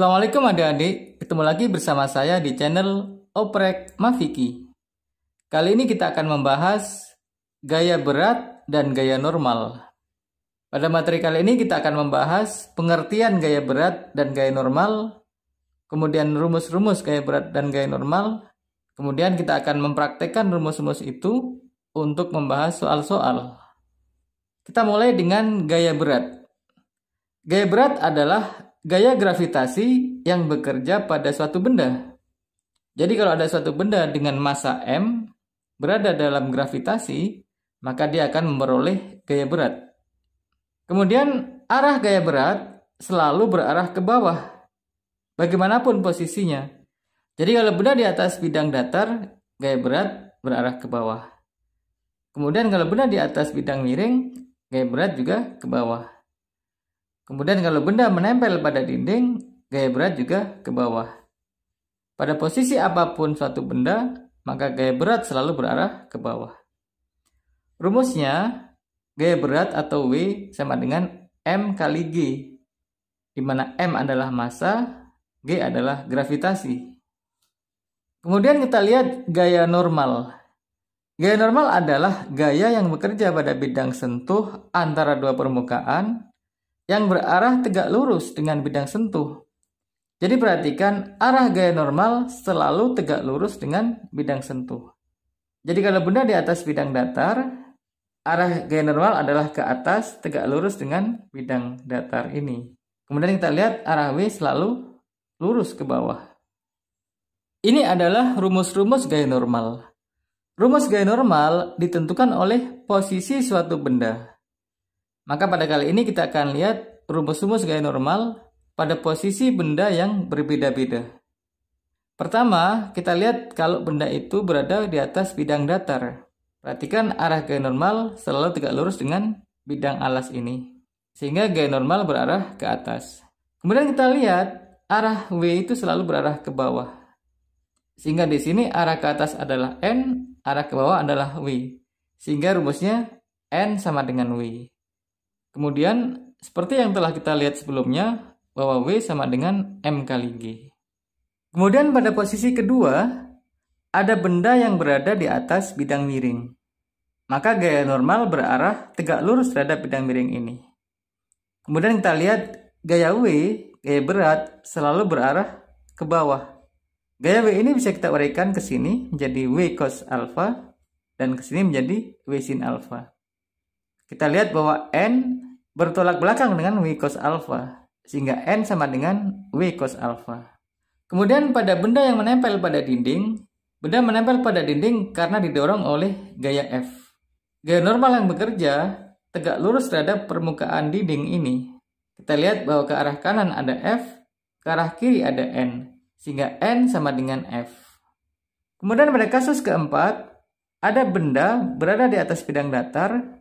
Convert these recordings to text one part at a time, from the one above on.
Assalamualaikum adik-adik, ketemu lagi bersama saya di channel Oprek Mafiki. Kali ini kita akan membahas gaya berat dan gaya normal. Pada materi kali ini kita akan membahas pengertian gaya berat dan gaya normal, kemudian rumus-rumus gaya berat dan gaya normal, kemudian kita akan mempraktekkan rumus-rumus itu untuk membahas soal-soal. Kita mulai dengan gaya berat. Gaya berat adalah gaya gravitasi yang bekerja pada suatu benda. Jadi kalau ada suatu benda dengan massa M berada dalam gravitasi, maka dia akan memperoleh gaya berat. Kemudian arah gaya berat selalu berarah ke bawah, bagaimanapun posisinya. Jadi kalau benda di atas bidang datar, gaya berat berarah ke bawah. Kemudian kalau benda di atas bidang miring, gaya berat juga ke bawah. Kemudian kalau benda menempel pada dinding, gaya berat juga ke bawah. Pada posisi apapun suatu benda, maka gaya berat selalu berarah ke bawah. Rumusnya, gaya berat atau W sama dengan M kali G, di mana M adalah massa, G adalah gravitasi. Kemudian kita lihat gaya normal. Gaya normal adalah gaya yang bekerja pada bidang sentuh antara dua permukaan, yang berarah tegak lurus dengan bidang sentuh. Jadi perhatikan, arah gaya normal selalu tegak lurus dengan bidang sentuh. Jadi kalau benda di atas bidang datar, arah gaya normal adalah ke atas tegak lurus dengan bidang datar ini. Kemudian kita lihat arah W selalu lurus ke bawah. Ini adalah rumus-rumus gaya normal. Rumus gaya normal ditentukan oleh posisi suatu benda. Maka pada kali ini kita akan lihat rumus-rumus gaya normal pada posisi benda yang berbeda-beda. Pertama, kita lihat kalau benda itu berada di atas bidang datar. Perhatikan arah gaya normal selalu tegak lurus dengan bidang alas ini, sehingga gaya normal berarah ke atas. Kemudian kita lihat arah W itu selalu berarah ke bawah, sehingga di sini arah ke atas adalah N, arah ke bawah adalah W, sehingga rumusnya N sama dengan W. Kemudian, seperti yang telah kita lihat sebelumnya, bahwa W sama dengan M kali G. Kemudian pada posisi kedua, ada benda yang berada di atas bidang miring. Maka gaya normal berarah tegak lurus terhadap bidang miring ini. Kemudian kita lihat gaya W, gaya berat, selalu berarah ke bawah. Gaya W ini bisa kita uraikan ke sini menjadi W cos alpha, dan ke sini menjadi W sin alpha. Kita lihat bahwa N bertolak belakang dengan W cos alpha, sehingga N sama dengan W cos alpha. Kemudian pada benda yang menempel pada dinding, benda menempel pada dinding karena didorong oleh gaya F. Gaya normal yang bekerja tegak lurus terhadap permukaan dinding ini. Kita lihat bahwa ke arah kanan ada F, ke arah kiri ada N, sehingga N sama dengan F. Kemudian pada kasus keempat, ada benda berada di atas bidang datar,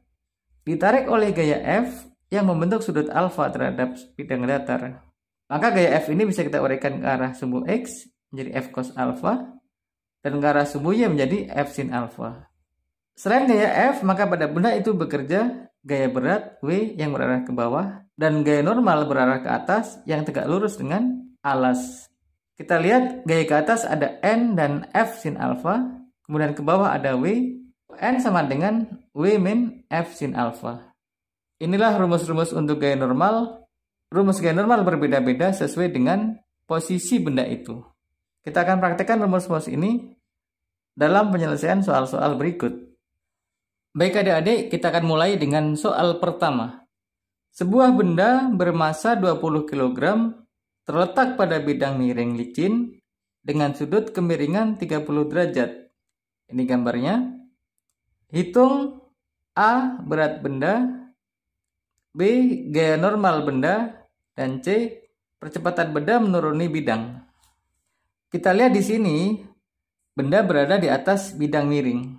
ditarik oleh gaya F yang membentuk sudut alfa terhadap bidang datar. Maka gaya F ini bisa kita uraikan ke arah sumbu X menjadi F cos alpha, dan ke arah sumbu Y menjadi F sin alpha. Selain gaya F, maka pada benda itu bekerja gaya berat W yang berarah ke bawah, dan gaya normal berarah ke atas yang tegak lurus dengan alas. Kita lihat gaya ke atas ada N dan F sin alpha, kemudian ke bawah ada W, N sama dengan W min F sin alpha. Inilah rumus-rumus untuk gaya normal. Rumus gaya normal berbeda-beda sesuai dengan posisi benda itu. Kita akan praktekkan rumus-rumus ini dalam penyelesaian soal-soal berikut. Baik adik-adik, kita akan mulai dengan soal pertama. Sebuah benda bermassa 20 kg terletak pada bidang miring licin dengan sudut kemiringan 30 derajat. Ini gambarnya. Hitung A berat benda, B gaya normal benda, dan C percepatan benda menuruni bidang. Kita lihat di sini benda berada di atas bidang miring.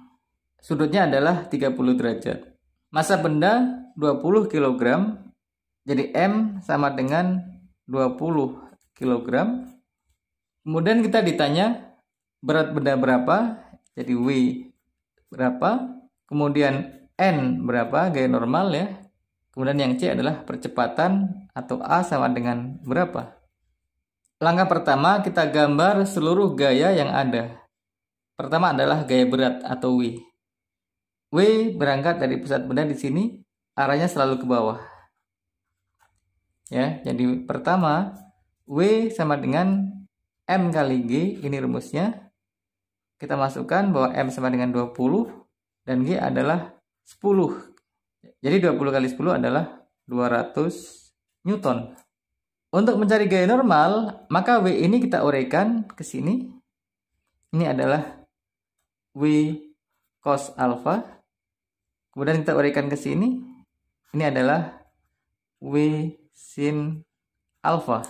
Sudutnya adalah 30 derajat. Massa benda 20 kg, jadi M sama dengan 20 kg. Kemudian kita ditanya berat benda berapa, jadi W berapa. Kemudian N berapa, gaya normal ya. Kemudian yang C adalah percepatan atau A sama dengan berapa. Langkah pertama, kita gambar seluruh gaya yang ada. Pertama adalah gaya berat atau W. W berangkat dari pusat benda di sini, arahnya selalu ke bawah. Ya, jadi pertama W sama dengan M kali G, ini rumusnya. Kita masukkan bahwa M sama dengan 20 dan G adalah 10. Jadi 20 kali 10 adalah 200 Newton. Untuk mencari gaya normal, maka W ini kita uraikan ke sini. Ini adalah W cos alfa. Kemudian kita uraikan ke sini. Ini adalah W sin alfa.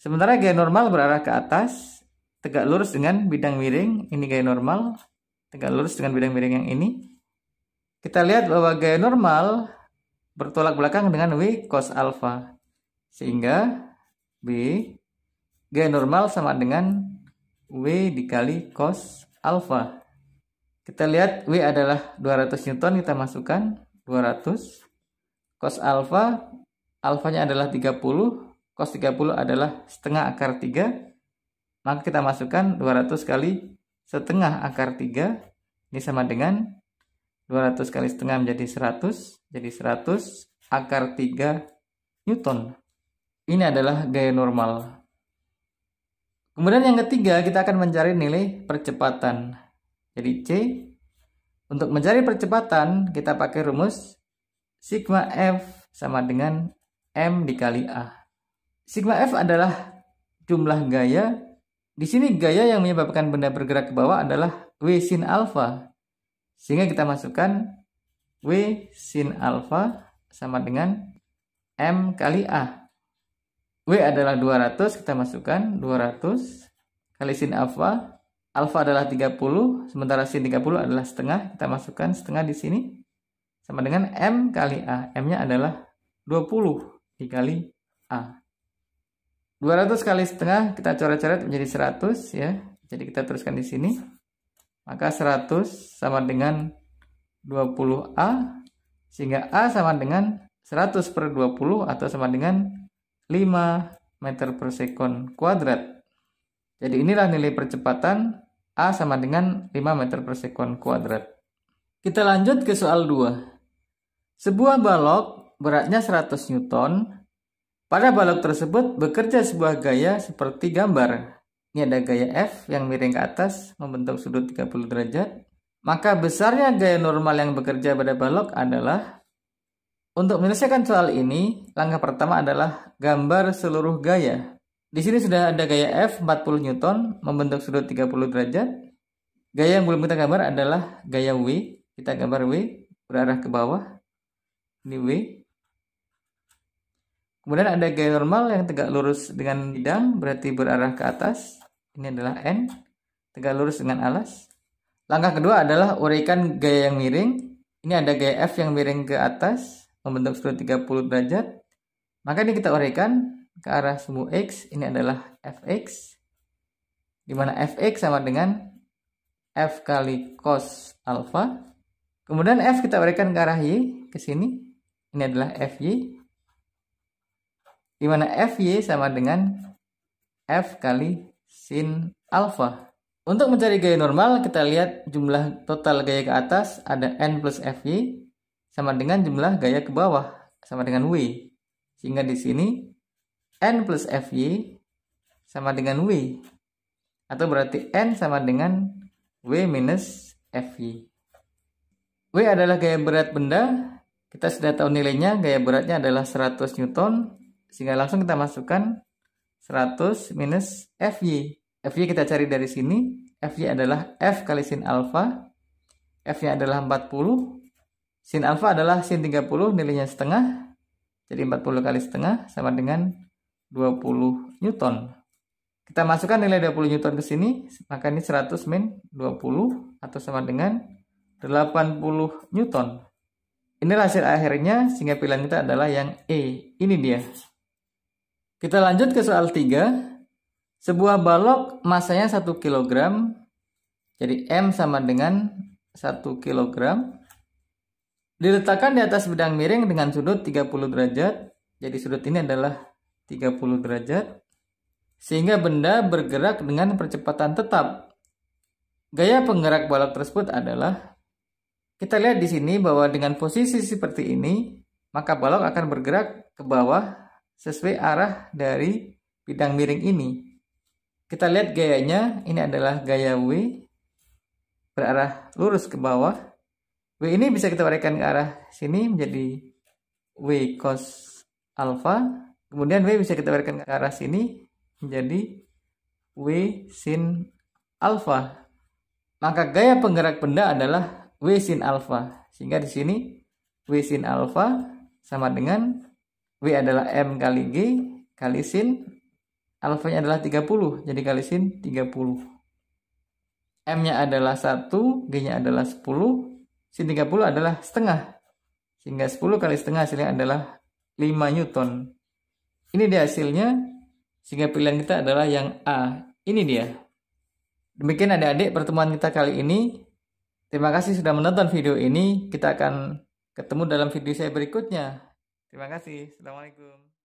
Sementara gaya normal berarah ke atas, tegak lurus dengan bidang miring. Ini gaya normal, tegak lurus dengan bidang miring yang ini. Kita lihat bahwa gaya normal bertolak belakang dengan W cos alfa. Sehingga B gaya normal sama dengan W dikali cos alfa. Kita lihat W adalah 200 Newton, kita masukkan 200. Cos alfa, alfanya adalah 30, cos 30 adalah setengah akar 3. Maka kita masukkan 200 kali setengah akar 3. Ini sama dengan 200 kali setengah menjadi 100. Jadi 100 akar 3 Newton. Ini adalah gaya normal. Kemudian yang ketiga, kita akan mencari nilai percepatan. Jadi C, untuk mencari percepatan kita pakai rumus sigma F sama dengan M dikali A. Sigma F adalah jumlah gaya. Di sini gaya yang menyebabkan benda bergerak ke bawah adalah W sin alfa. Sehingga kita masukkan W sin alfa sama dengan M kali A. W adalah 200, kita masukkan 200 kali sin alfa. Alfa adalah 30, sementara sin 30 adalah setengah. Kita masukkan setengah di sini. Sama dengan M kali A. M-nya adalah 20 dikali A. 200 kali setengah kita coret-coret menjadi 100 ya. Jadi kita teruskan di sini. Maka 100 sama dengan 20A. Sehingga A sama dengan 100 per 20 atau sama dengan 5 meter per sekon kuadrat. Jadi inilah nilai percepatan A sama dengan 5 meter per sekon kuadrat. Kita lanjut ke soal 2. Sebuah balok beratnya 100 Newton. Pada balok tersebut bekerja sebuah gaya seperti gambar. Ini ada gaya F yang miring ke atas membentuk sudut 30 derajat. Maka besarnya gaya normal yang bekerja pada balok adalah, untuk menyelesaikan soal ini, langkah pertama adalah gambar seluruh gaya. Di sini sudah ada gaya F 40 Newton membentuk sudut 30 derajat. Gaya yang belum kita gambar adalah gaya W. Kita gambar W berarah ke bawah. Ini W. Kemudian ada gaya normal yang tegak lurus dengan bidang, berarti berarah ke atas. Ini adalah N, tegak lurus dengan alas. Langkah kedua adalah uraikan gaya yang miring. Ini ada gaya F yang miring ke atas membentuk sudut 30 derajat. Maka ini kita uraikan ke arah sumbu X. Ini adalah Fx, di mana Fx sama dengan F kali cos alfa. Kemudian F kita uraikan ke arah Y, ke sini. Ini adalah Fy, di mana Fy sama dengan F kali sin alfa. Untuk mencari gaya normal, kita lihat jumlah total gaya ke atas ada N plus Fy sama dengan jumlah gaya ke bawah sama dengan W. Sehingga di sini N plus Fy sama dengan W. Atau berarti N sama dengan W minus Fy. W adalah gaya berat benda. Kita sudah tahu nilainya, gaya beratnya adalah 100 Newton. Sehingga langsung kita masukkan 100 minus Fy. Fy kita cari dari sini. Fy adalah F kali sin alfa. F-nya adalah 40. Sin alfa adalah sin 30, nilainya setengah. Jadi 40 kali setengah sama dengan 20 Newton. Kita masukkan nilai 20 Newton ke sini, maka ini 100 min 20 atau sama dengan 80 Newton. Inilah hasil akhirnya, sehingga pilihan kita adalah yang E. Ini dia. Kita lanjut ke soal 3. Sebuah balok masanya 1 kg. Jadi M sama dengan 1 kg. Diletakkan di atas bidang miring dengan sudut 30 derajat. Jadi sudut ini adalah 30 derajat. sehingga benda bergerak dengan percepatan tetap. Gaya penggerak balok tersebut adalah, kita lihat di sini bahwa dengan posisi seperti ini, maka balok akan bergerak ke bawah sesuai arah dari bidang miring ini. Kita lihat gayanya, ini adalah gaya W, berarah lurus ke bawah. W ini bisa kita berikan ke arah sini menjadi W cos alfa. Kemudian W bisa kita berikan ke arah sini menjadi W sin alfa. Maka gaya penggerak benda adalah W sin alfa. Sehingga di sini W sin alfa sama dengan W adalah M kali G kali sin. Alfanya adalah 30. Jadi kali sin 30. M-nya adalah 1. G-nya adalah 10. Sin 30 adalah setengah. Sehingga 10 kali setengah hasilnya adalah 5 Newton. Ini dia hasilnya. Sehingga pilihan kita adalah yang A. Ini dia. Demikian adik-adik pertemuan kita kali ini. Terima kasih sudah menonton video ini. Kita akan ketemu dalam video saya berikutnya. Terima kasih. Assalamualaikum.